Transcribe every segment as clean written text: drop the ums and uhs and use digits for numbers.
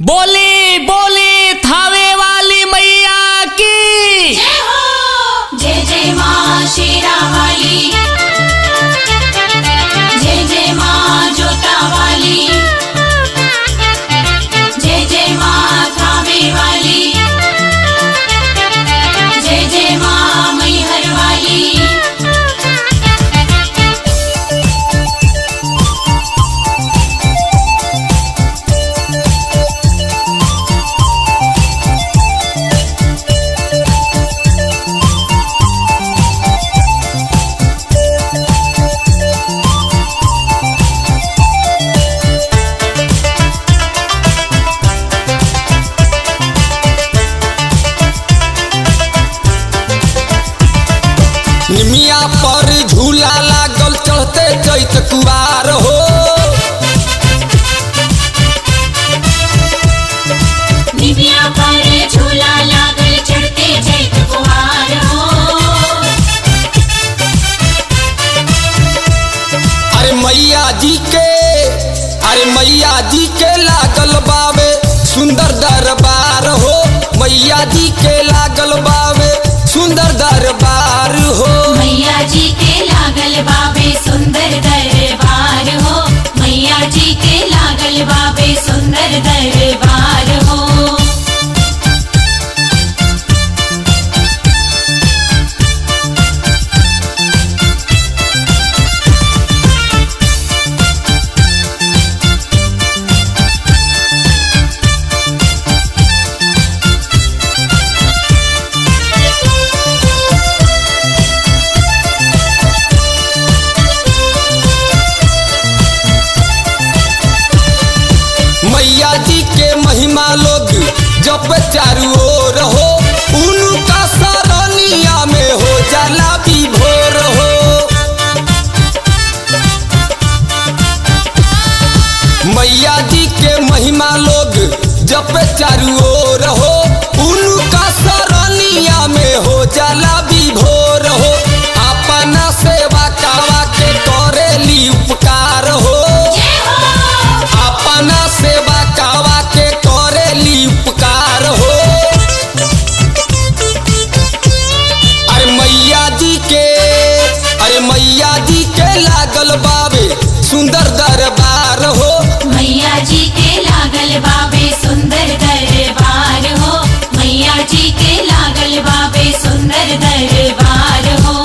बोली बोली थावे वाली मैया की जय हो। जय जय माँ शेरा वाली, जय जय माँ जोता वाली, जय जय माँ थावे वाली, जय जय माँ मैहर वाली। निमिया पर झूला लागल चढ़ते चैत कुवार हो। निमिया पर झूला लागल चढ़ते चैत कुवार हो। अरे मैया जी के लागल बावे सुंदर दरबार हो। मैया जी के लागल बावे सुंदर दरबार हो। मैया जी के लागल बाबे सुंदर दरबार हो। मैया जी के लागल बाबे सुंदर दरबार हो। मैया जी के महिमा लोग जप चारू ओर हो। उनका सरनिया में हो जाला विभोर हो। मैया जी के महिमा लोग जप चारू ओर हो। उनका सरनिया में हो जाला विभोर हो। अपना सेवा कावा के करेली उपकार हो। अपना सेवा कावा के करेली उपकार हो। अरे मैया जी के लागल बावे सुंदर दरबार हो। मैया जी के लागल बाबे सुंदर दरबार हो। मैया जी के लागल बाबे सुंदर दरबार हो।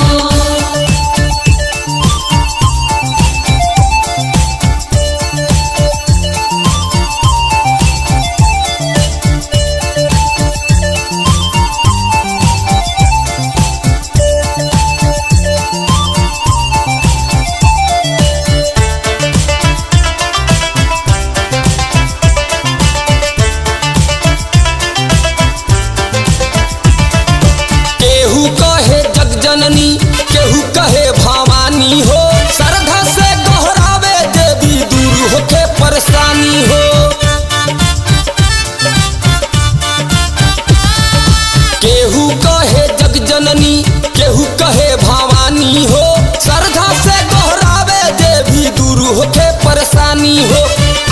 केहू कहे जगजननी केहू कहे भवानी हो। श्रद्धा से दोहरावे देवी दूर होके परेशानी हो। केहू कहे जगजननी केहू कहे भवानी हो। श्रद्धा से दोहरावे देवी दूर होके परेशानी हो।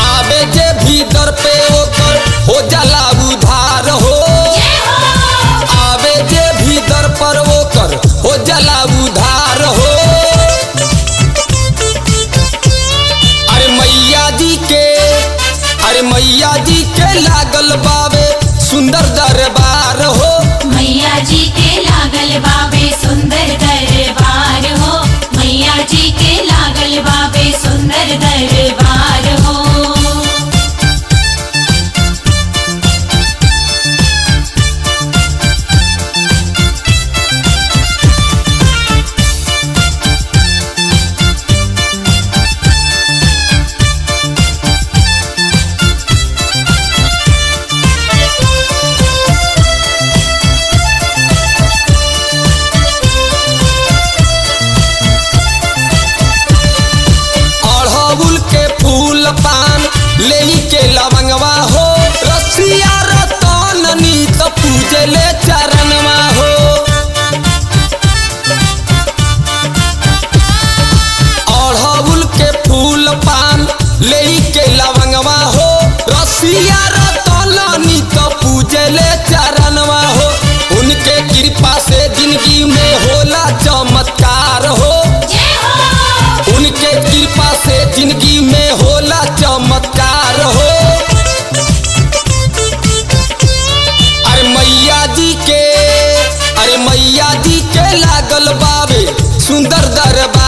आवे जे भी दर पे ओकर हो जाला उधार हो। आवे जे भी दर पर ओकर हो जाला उधार हो। अरे मैया जी के लागल बावे सुंदर दरबार हो। मैया जी के लागल बाबे सुंदर दरबार हो। मैया जी के लागल बाबे सुंदर दरबार हो। अड़हुल के फूल पान लेई के लवंगवा हो। रसिया रतननी त पूजले चरणवा हो। अड़हुल के फूल पान लेई के लवंगवा हो। रसिया रतन लागल बाबे सुंदर दरबार